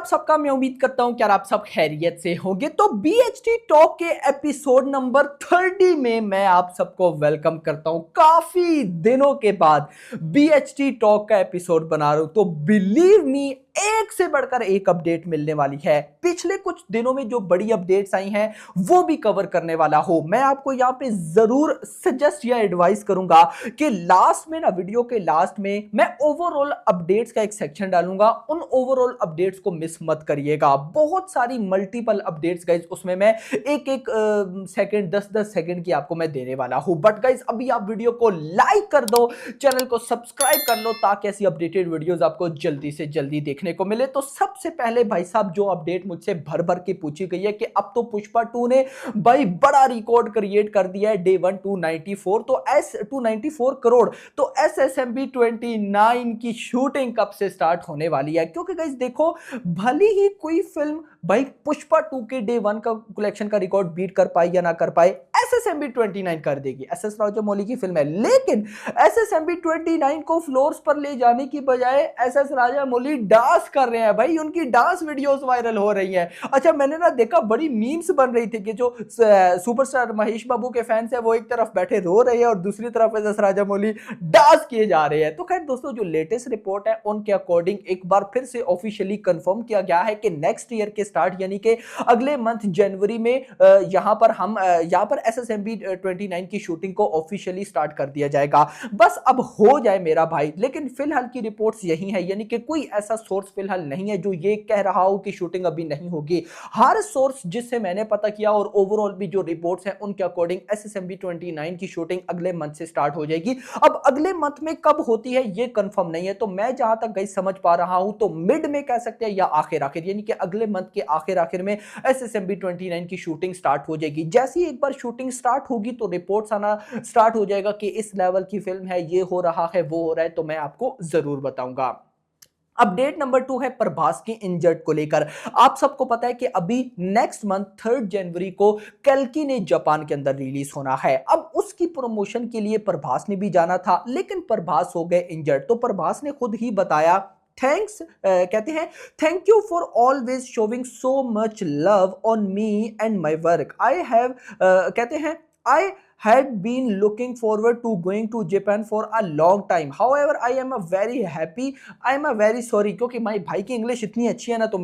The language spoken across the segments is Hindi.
आप सबका मैं उम्मीद करता हूं कि यार आप सब खैरियत से होंगे। तो बीएचटी टॉक के एपिसोड नंबर 30 में मैं आप सबको वेलकम करता हूं। काफी दिनों के बाद बीएचटी टॉक का एपिसोड बना रहा हूं, तो बिलीव मी एक से बढ़कर एक अपडेट मिलने वाली है। पिछले कुछ दिनों में जो बड़ी अपडेट्स आई हैं वो भी कवर करने वाला हूं। मैं आपको यहां पे जरूर सजेस्ट या एडवाइस करूंगा कि लास्ट में ना, वीडियो के लास्ट में मैं ओवरऑल अपडेट्स का एक सेक्शन डालूंगा। उन ओवरऑल अपडेट्स को मिस मत करिएगा। बहुत सारी मल्टीपल अपडेट्स गाइस उसमें मैं एक एक सेकंड 10-10 सेकंड की आपको मैं देने वाला हूं। बट गाइस अभी आप वीडियो को लाइक कर दो, चैनल को सब्सक्राइब कर लो ताकि ऐसी अपडेटेड वीडियोस आपको जल्दी से जल्दी देखने को मिले। तो सबसे पहले भाई साहब जो अपडेट मुझसे भर भर के पूछी गई है कि अब तो पुष्पा 2 ने भाई बड़ा रिकॉर्ड क्रिएट कर दिया है, डे 1 294, तो एस 294 करोड़। तो एसएसएमबी 29 की शूटिंग कब से स्टार्ट होने वाली है? क्योंकि गाइस देखो, भले ही कोई फिल्म भाई पुष्पा 2 के डे 1 का कलेक्शन का रिकॉर्ड बीट कर पाए या ना कर पाए, एसएसएमबी 29 कर देगी। एसएस राजामौली की फिल्म है, लेकिन एसएसएमबी 29 को फ्लोर्स पर ले जाने की बजाय एसएस राजामौली डांस कर रहे हैं भाई। उनकी डांस वीडियोस वायरल हो रही हैं। अच्छा, मैंने ना देखा बड़ी मीम्स बन रही थी कि जो सुपरस्टार महेश बाबू के फैंस है वो एक तरफ बैठे रो रहे हैं और दूसरी तरफ एसएस राजामौली डांस किए जा रहे हैं। तो खैर दोस्तों, जो लेटेस्ट रिपोर्ट है उनके अकॉर्डिंग एक बार फिर से ऑफिशियली कंफर्म किया गया है कि नेक्स्ट ईयर के स्टार्ट यानी कि अगले मंथ जनवरी में यहां पर एसएसएमबी 29 की शूटिंग को ऑफिशियली स्टार्ट कर दिया जाएगा। बस अब हो जाए मेरा भाई। लेकिन फिलहाल की रिपोर्ट्स यही है, यानी कि कोई ऐसा सोर्स फिलहाल नहीं है जो ये कह रहा हो कि शूटिंग अभी नहीं होगी। हर सोर्स जिससे मैंने पता किया और ओवरऑल भी जो रिपोर्ट्स हैं उनके अकॉर्डिंग एसएसएमबी 29 की शूटिंग अगले मंथ से स्टार्ट हो जाएगी। अब अगले मंथ में कब होती है ये कंफर्म नहीं है, तो मैं जहां तक गाइस समझ पा रहा हूं तो मिड में कह सकते हैं या आखिर आखिर, यानी कि अगले मंथ के आखिर आखिर में एसएसएमबी 29 की शूटिंग स्टार्ट हो जाएगी। जैसे ही एक बार शूटिंग स्टार्ट होगी तो रिपोर्ट्स आना स्टार्ट हो जाएगा कि इस लेवल की फिल्म है, ये हो रहा है, वो हो रहा है, तो मैं आपको जरूर बताऊंगा। अपडेट नंबर 2 है प्रभास की इंजर्ड को लेकर। आप सबको पता है कि अभी नेक्स्ट मंथ 3 जनवरी को कल्कि ने जापान के अंदर रिलीज होना है। अब उसकी प्रमोशन के लिए प्रभास ने भी जाना था, लेकिन प्रभास हो गए इंजर्ड। तो प्रभास ने खुद ही बताया, थैंक्स कहते हैं, thank you for always showing so much love on me and my work. I have कहते हैं, आई had been looking forward to going to Japan for a long time. However, I am a very happy. I am a very sorry, क्योंकि माई भाई की इंग्लिश इतनी अच्छी है ना, तो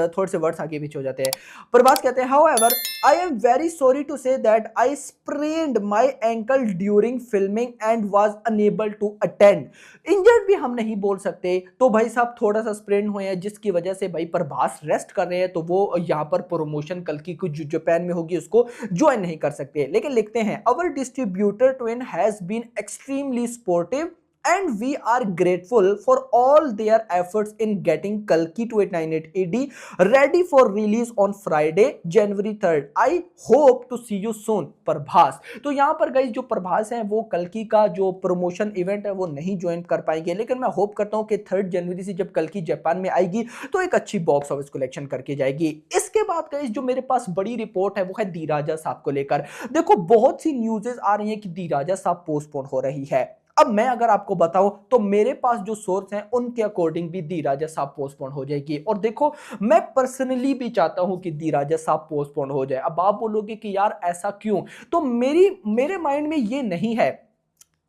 थोड़े से वर्ड्स आगे पीछे हो जाते हैं। प्रभास कहते हैं, However, I am very sorry to say that I sprained my ankle during filming and was unable to attend. Injured भी हम नहीं बोल सकते, तो भाई साहब थोड़ा सा स्प्रेन हुए हैं जिसकी वजह से भाई प्रभास रेस्ट कर रहे हैं, तो वो यहाँ पर प्रमोशन कल की कुछ जापान में होगी उसको ज्वाइन नहीं कर सकते। लेकिन लिखते हैं, अवर distributor twin has been extremely supportive and we are grateful for all their efforts in getting Kalki 2898 AD ready for release on Friday January 3rd. I hope to see you soon. Prabhas. तो यहाँ पर गाइस जो प्रभास हैं वो कल्कि का जो प्रमोशन इवेंट है वो नहीं ज्वाइन कर पाएंगे, लेकिन मैं होप करता हूँ कि 3 जनवरी से जब कल्कि जापान में आएगी तो एक अच्छी बॉक्स ऑफिस कलेक्शन करके जाएगी। इसके बाद गाइस जो मेरे पास बड़ी रिपोर्ट है वो है दी राजा साहब को लेकर। देखो, बहुत सी न्यूज़ेस आ रही हैं कि दी राजा साहब पोस्टपोन हो रही है। अब मैं अगर आपको बताऊं तो मेरे पास जो सोर्स हैं उनके अकॉर्डिंग भी दी राजा साहब पोस्टपोन हो जाएगी। और देखो, मैं पर्सनली भी चाहता हूं कि दी राजा साहब पोस्टपोन हो जाए। अब आप बोलोगे कि यार ऐसा क्यों, तो मेरे माइंड में ये नहीं है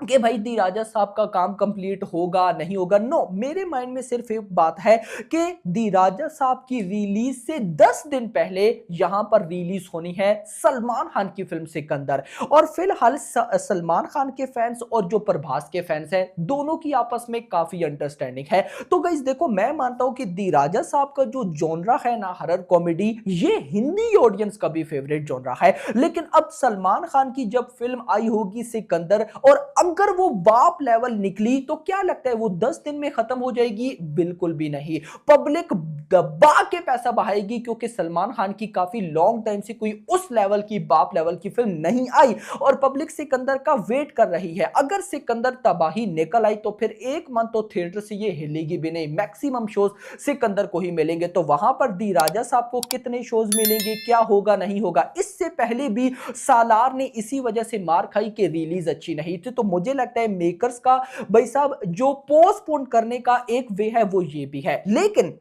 कि भाई दी राजा साहब का काम कंप्लीट होगा नहीं होगा। नो, मेरे माइंड में सिर्फ एक बात है कि दी राजा साहब की रिलीज से 10 दिन पहले यहां पर रिलीज होनी है सलमान खान की फिल्म सिकंदर। और फिलहाल सलमान खान के फैंस और जो प्रभास के फैंस हैं दोनों की आपस में काफी अंडरस्टैंडिंग है। तो गाइस देखो, मैं मानता हूं कि दी राजा साहब का जो जॉनरा है ना, हॉरर कॉमेडी, ये हिंदी ऑडियंस का भी फेवरेट जॉनरा है। लेकिन अब सलमान खान की जब फिल्म आई होगी सिकंदर, और अगर वो बाप लेवल निकली तो क्या लगता है वो 10 दिन में खत्म हो जाएगी? बिल्कुल भी नहीं। पब्लिक दबा के पैसा बहाएगी, क्योंकि सलमान खान की काफी लॉन्ग टाइम से कोई उस लेवल की बाप लेवल की फिल्म नहीं आई और पब्लिक सिकंदर का वेट कर रही है। अगर सिकंदर तबाही निकल आई तो फिर एक मंथ तो थिएटर से ये हिलेगी भी नहीं। मैक्सिमम शोज सिकंदर को ही मिलेंगे। तो वहां पर दी राजा साहब को कितने शोज मिलेंगे, क्या होगा नहीं होगा? इससे पहले भी सालार ने इसी वजह से मार खाई कि रिलीज अच्छी नहीं थी। तो मुझे लगता है मेकर्स का भाई साहब जो पोस्टपोन करने का एक वे है वो ये भी है। लेकिन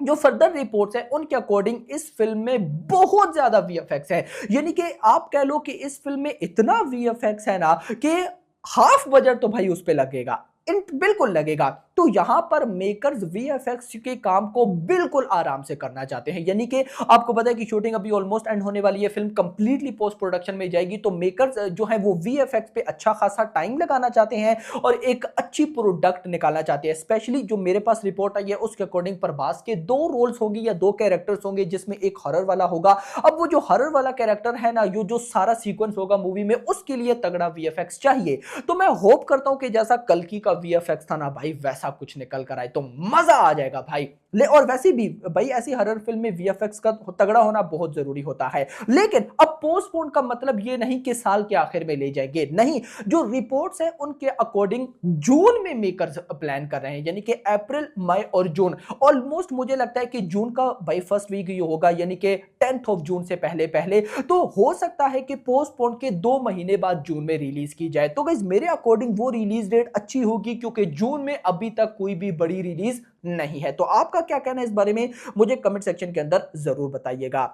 जो फर्दर रिपोर्ट्स है उनके अकॉर्डिंग इस फिल्म में बहुत ज्यादा वीएफएक्स है। यानी कि आप कह लो कि इस फिल्म में इतना वीएफएक्स है ना कि हाफ बजट तो भाई उस पे लगेगा, बिल्कुल लगेगा। तो यहां पर मेकर्स वीएफएक्स के काम को बिल्कुल आराम से करना चाहते हैं। यानी कि आपको पता है कि शूटिंग अभी ऑलमोस्ट एंड होने वाली है, फिल्म कंप्लीटली पोस्ट प्रोडक्शन में जाएगी, तो मेकर्स जो है वो वीएफएक्स पे अच्छा खासा टाइम लगाना चाहते हैं और एक अच्छी प्रोडक्ट निकालना चाहते हैं। स्पेशली जो मेरे पास रिपोर्ट आई है उसके अकॉर्डिंग प्रभास के 2 रोल्स होंगे या 2 कैरेक्टर्स होंगे, जिसमें एक हॉरर वाला होगा। अब वो जो हॉरर वाला कैरेक्टर है ना, जो सारा सीक्वेंस होगा मूवी में, उसके लिए तगड़ा वीएफएक्स चाहिए। तो मैं होप करता हूं कि जैसा कल्कि का वीएफएक्स था ना भाई, वैसा कुछ निकल कर आए तो मजा आ जाएगा भाई। और वैसे भी भाई ऐसी हॉरर फिल्म में वीएफएक्स का तगड़ा होना बहुत जरूरी होता है। लेकिन अब पोस्टपोन का मतलब ये नहीं कि साल के आखिर में ले जाएंगे, नहीं। जो रिपोर्ट्स हैं उनके अकॉर्डिंग जून में मेकर्स प्लान कर रहे हैं, यानी कि अप्रैल, मई और जून। ऑलमोस्ट मुझे लगता है कि जून का भाई फर्स्ट वीक ही होगा, यानी कि 10th ऑफ जून से पहले पहले। तो हो सकता है कि पोस्टपोन के 2 महीने बाद जून में रिलीज की जाए। तो गाइस मेरे अकॉर्डिंग वो रिलीज डेट अच्छी होगी, क्योंकि जून में अभी तक कोई भी बड़ी रिलीज नहीं है। तो आपका क्या कहना है इस बारे में, मुझे कमेंट सेक्शन के अंदर जरूर बताइएगा।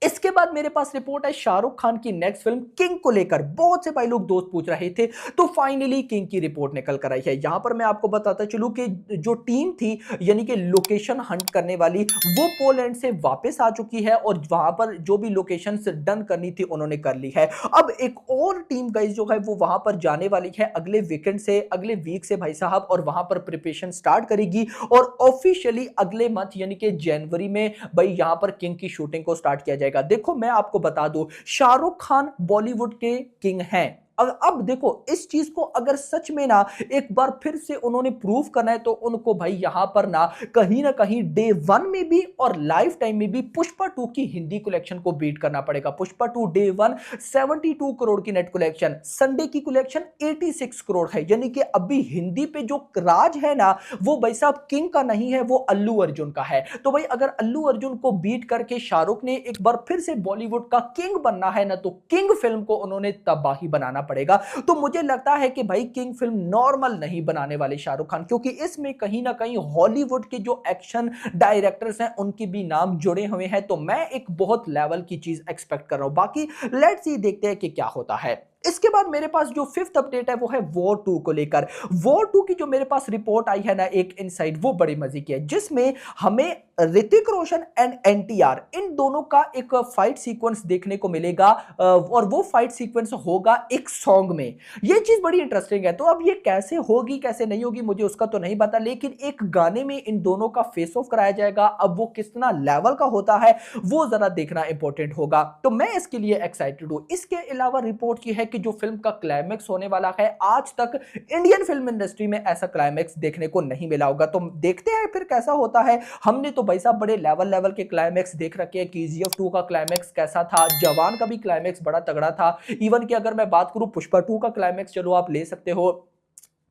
इसके बाद मेरे पास रिपोर्ट है शाहरुख खान की नेक्स्ट फिल्म किंग को लेकर। बहुत से भाई लोग दोस्त पूछ रहे थे, तो फाइनली किंग की रिपोर्ट निकल कर आई है। यहां पर मैं आपको बताता चलूं कि जो टीम थी, यानी कि लोकेशन हंट करने वाली, वो पोलैंड से वापस आ चुकी है और वहां पर जो भी लोकेशन डन करनी थी उन्होंने कर ली है। अब एक और टीम गाइस जो है वो वहां पर जाने वाली है अगले वीकेंड से, अगले वीक से भाई साहब, और वहां पर प्रिपरेशन स्टार्ट करेगी और ऑफिशियली अगले मंथ यानी कि जनवरी में भाई यहां पर किंग की शूटिंग को स्टार्ट किया जाएगा। देखो मैं आपको बता दूं, शाहरुख खान बॉलीवुड के किंग हैं। अब देखो इस चीज को अगर सच में ना एक बार फिर से उन्होंने प्रूव करना है, तो उनको भाई यहां पर ना कहीं डे 1 में भी और लाइफ टाइम में भी पुष्पा 2 की हिंदी कलेक्शन को बीट करना पड़ेगा। पुष्पा 2 डे 1 72 करोड़ की नेट कलेक्शन, संडे की कलेक्शन 86 करोड़ है। यानी कि अभी हिंदी पे जो राज है ना, वो भाई साहब किंग का नहीं है, वो अल्लू अर्जुन का है। तो भाई अगर अल्लू अर्जुन को बीट करके शाहरुख ने एक बार फिर से बॉलीवुड का किंग बनना है ना, तो किंग फिल्म को उन्होंने तबाही बनाना पड़ेगा। तो मुझे लगता है कि भाई किंग फिल्म नॉर्मल नहीं बनाने वाले शाहरुख खान, क्योंकि इसमें कहीं ना कहीं हॉलीवुड के जो एक्शन डायरेक्टर्स हैं उनके भी नाम जुड़े हुए हैं। तो मैं एक बहुत लेवल की चीज एक्सपेक्ट कर रहा हूं। बाकी लेट्स सी, देखते हैं कि क्या होता है। इसके बाद मेरे पास जो 5th अपडेट है वो है वॉर 2 को लेकर। वॉर 2 की जो मेरे पास रिपोर्ट आई है ना, एक इनसाइड, वो बड़ी मजे की है, जिसमें हमें ऋतिक रोशन एंड एनटीआर इन दोनों का एक फाइट सीक्वेंस देखने को मिलेगा, और वो फाइट सीक्वेंस होगा एक सॉन्ग में। ये चीज बड़ी इंटरेस्टिंग है। तो अब ये कैसे होगी कैसे नहीं होगी मुझे उसका तो नहीं पता, लेकिन एक गाने में इन दोनों का फेस ऑफ कराया जाएगा। अब वो कितना लेवल का होता है वो जरा देखना इंपॉर्टेंट होगा। तो मैं इसके लिए एक्साइटेड हूं। इसके अलावा रिपोर्ट की है कि जो फिल्म का क्लाइमैक्स होने वाला है, आज तक इंडियन फिल्म इंडस्ट्री में ऐसा क्लाइमैक्स देखने को नहीं मिला होगा। तो देखते हैं फिर कैसा होता है। हमने तो भाई साहब बड़े लेवल के क्लाइमैक्स देख रखे हैं। केजीएफ 2 का क्लाइमैक्स कैसा था, जवान का भी क्लाइमैक्स बड़ा तगड़ा था। इवन कि अगर मैं बात करूं पुष्पा 2 का क्लाइमैक्स, चलो आप ले सकते हो,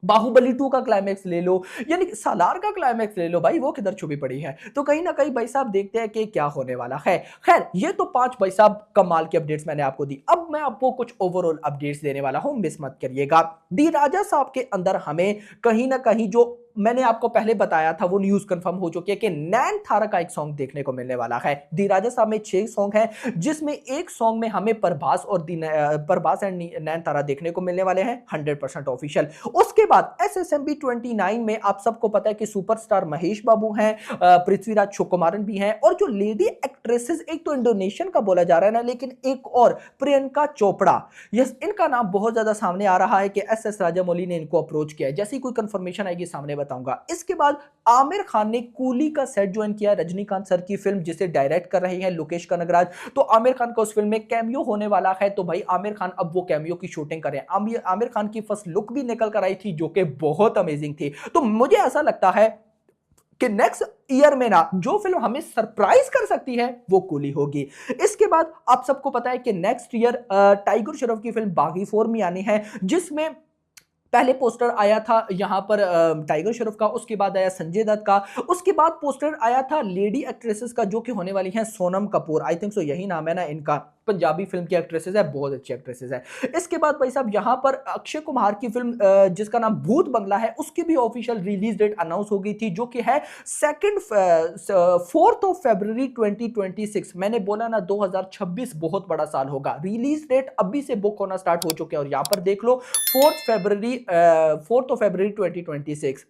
बाहुबली 2 का क्लाइमैक्स ले लो, यानी सालार का क्लाइमैक्स ले लो, भाई वो किधर छुपी पड़ी है। तो कहीं ना कहीं भाई साहब देखते हैं कि क्या होने वाला है। खैर ये तो 5 भाई साहब कमाल की अपडेट्स मैंने आपको दी। अब मैं आपको कुछ ओवरऑल अपडेट्स देने वाला हूं, मिस मत करिएगा। डी राजा साहब के अंदर हमें कहीं ना कहीं, जो मैंने आपको पहले बताया था, वो न्यूज कंफर्म हो चुकी है कि नैन थारा का एक सॉन्ग देखने को मिलने वाला है। दी राजा साहब में 6 सॉन्ग हैं, जिसमें एक सॉन्ग में हमें प्रभास और प्रभास एंड नैन तारा देखने को मिलने वाले हैं, 100% ऑफिशियल। उसके बाद एसएसएमबी 29 में आप सबको पता है कि सुपरस्टार महेश बाबू हैं, पृथ्वीराज सुकुमारन भी हैं, और जो लेडी एक्ट्रेसेस, एक तो इंडोनेशियन का बोला जा रहा है ना, लेकिन एक और प्रियंका चोपड़ा, यस इनका नाम बहुत ज्यादा सामने आ रहा है कि एसएस राजामौली ने इनको अप्रोच किया है। जैसी कोई कंफर्मेशन आएगी सामने बताऊंगा। इसके बाद आमिर खान ने कूली का सेट ज्वाइन किया, रजनीकांत सर की फिल्म जिसे डायरेक्ट कर रहे हैं लोकेश कनगराज। तो आमिर खान का उस फिल्म में कैमियो होने वाला है। तो भाई आमिर खान अब वो कैमियो की शूटिंग करें। आमिर खान की फर्स्ट लुक भी निकल कर आई थी, जो कि बहुत अमेजिंग थी। तो मुझे ऐसा लगता है कि नेक्स्ट ईयर में ना जो फिल्म हमें सरप्राइज कर सकती है वो कूली होगी। इसके बाद आप सबको पता है कि नेक्स्ट ईयर टाइगर श्रॉफ की फिल्म बागी 4 में आनी है, जिसमें पहले पोस्टर आया था यहां पर टाइगर श्रॉफ का, उसके बाद आया संजय दत्त का, उसके बाद पोस्टर आया था लेडी एक्ट्रेसेस का, जो कि होने वाली हैं Sonam Kapoor, I think so यही नाम है ना इनका। पंजाबी फिल्म की एक्ट्रेसेस है, बहुत अच्छी एक्ट्रेसेस है। इसके बाद भाई साहब यहाँ पर अक्षय कुमार की फिल्म जिसका नाम भूत बंगला है, उसकी भी ऑफिशियल रिलीज डेट अनाउंस हो गई थी, जो कि है 4th ऑफ February 2026। मैंने बोला ना 2026 बहुत बड़ा साल होगा। रिलीज डेट अभी से बुक होना स्टार्ट हो चुके हैं, और यहां पर देख लो 4th ऑफ February 2026।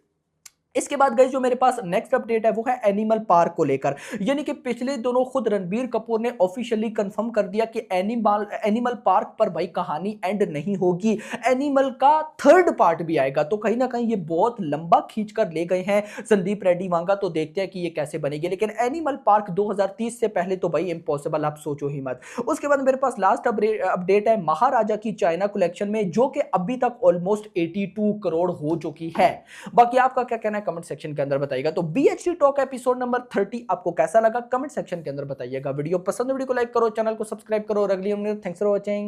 इसके बाद गई जो मेरे पास नेक्स्ट अपडेट है वो है एनिमल पार्क को लेकर, यानी कि पिछले दोनों खुद रणबीर कपूर ने ऑफिशियली कंफर्म कर दिया कि एनिमल पार्क पर भाई कहानी एंड नहीं होगी, एनिमल का थर्ड पार्ट भी आएगा। तो कहीं ना कहीं ये बहुत लंबा खींच कर ले गए हैं संदीप रेड्डी वांगा, तो देखते हैं कि ये कैसे बनेगी। लेकिन एनिमल पार्क 2030 से पहले तो भाई इम्पॉसिबल, आप सोचो ही मत। उसके बाद मेरे पास लास्ट अपडेट है महाराजा की चाइना कलेक्शन में, जो कि अभी तक ऑलमोस्ट 82 करोड़ हो चुकी है। बाकी आपका क्या कहना है कमेंट सेक्शन के अंदर बताइएगा। तो बीएचटी टॉक एपिसोड नंबर 30 आपको कैसा लगा कमेंट सेक्शन के अंदर बताइएगा। वीडियो पसंद है वीडियो को लाइक करो, चैनल को सब्सक्राइब करो, और अगली थैंक्स फॉर वॉचिंग।